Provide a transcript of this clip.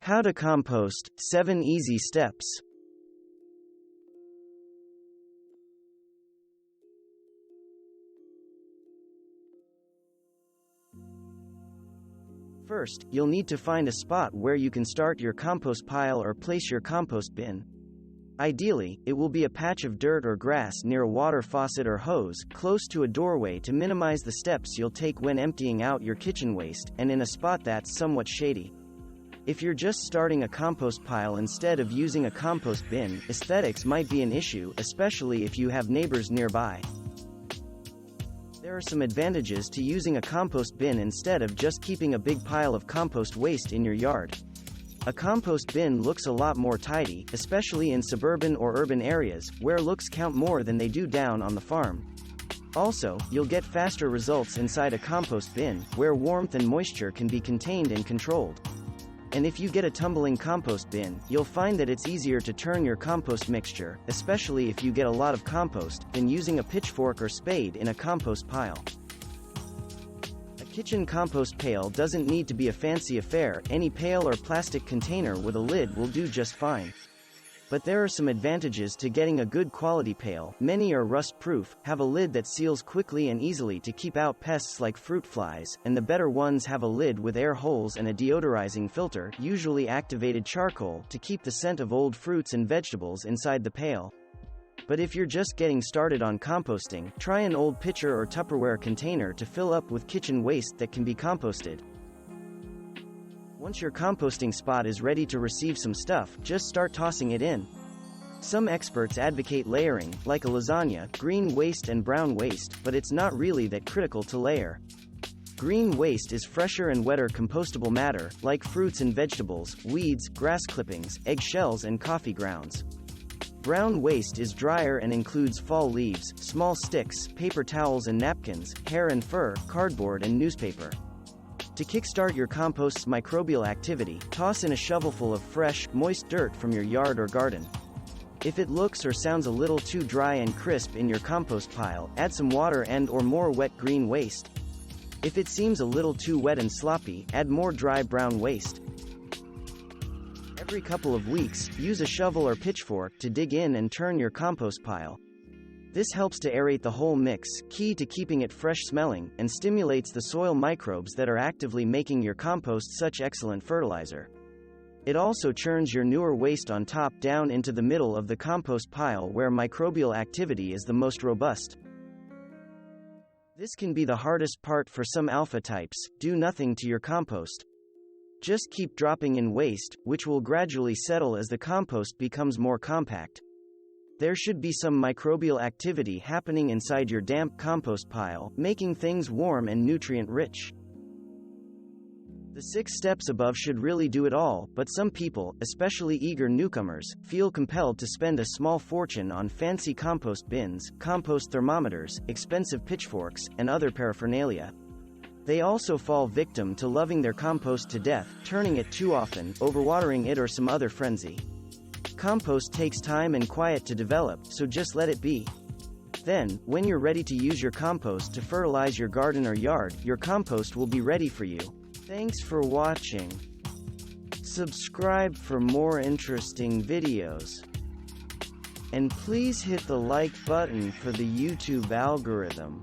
How to compost, 7 easy steps. First, you'll need to find a spot where you can start your compost pile or place your compost bin. Ideally, it will be a patch of dirt or grass near a water faucet or hose, close to a doorway to minimize the steps you'll take when emptying out your kitchen waste, and in a spot that's somewhat shady. If you're just starting a compost pile instead of using a compost bin, aesthetics might be an issue, especially if you have neighbors nearby. There are some advantages to using a compost bin instead of just keeping a big pile of compost waste in your yard. A compost bin looks a lot more tidy, especially in suburban or urban areas, where looks count more than they do down on the farm. Also, you'll get faster results inside a compost bin, where warmth and moisture can be contained and controlled. And if you get a tumbling compost bin, you'll find that it's easier to turn your compost mixture, especially if you get a lot of compost, than using a pitchfork or spade in a compost pile. A kitchen compost pail doesn't need to be a fancy affair. Any pail or plastic container with a lid will do just fine. But there are some advantages to getting a good quality pail. Many are rust-proof, have a lid that seals quickly and easily to keep out pests like fruit flies, and the better ones have a lid with air holes and a deodorizing filter, usually activated charcoal, to keep the scent of old fruits and vegetables inside the pail. But if you're just getting started on composting, try an old pitcher or Tupperware container to fill up with kitchen waste that can be composted. Once your composting spot is ready to receive some stuff, just start tossing it in. Some experts advocate layering, like a lasagna, green waste and brown waste, but it's not really that critical to layer. Green waste is fresher and wetter compostable matter, like fruits and vegetables, weeds, grass clippings, eggshells and coffee grounds. Brown waste is drier and includes fall leaves, small sticks, paper towels and napkins, hair and fur, cardboard and newspaper. To kickstart your compost's microbial activity, toss in a shovelful of fresh, moist dirt from your yard or garden. If it looks or sounds a little too dry and crisp in your compost pile, add some water and/or more wet green waste. If it seems a little too wet and sloppy, add more dry brown waste. Every couple of weeks, use a shovel or pitchfork to dig in and turn your compost pile. This helps to aerate the whole mix, key to keeping it fresh smelling, and stimulates the soil microbes that are actively making your compost such excellent fertilizer. It also churns your newer waste on top down into the middle of the compost pile where microbial activity is the most robust. This can be the hardest part for some alpha types. Do nothing to your compost. Just keep dropping in waste, which will gradually settle as the compost becomes more compact. There should be some microbial activity happening inside your damp compost pile, making things warm and nutrient-rich. The 6 steps above should really do it all, but some people, especially eager newcomers, feel compelled to spend a small fortune on fancy compost bins, compost thermometers, expensive pitchforks, and other paraphernalia. They also fall victim to loving their compost to death, turning it too often, overwatering it or some other frenzy. Compost takes time and quiet to develop, so just let it be. Then, when you're ready to use your compost to fertilize your garden or yard, your compost will be ready for you. Thanks for watching. Subscribe for more interesting videos. And please hit the like button for the YouTube algorithm.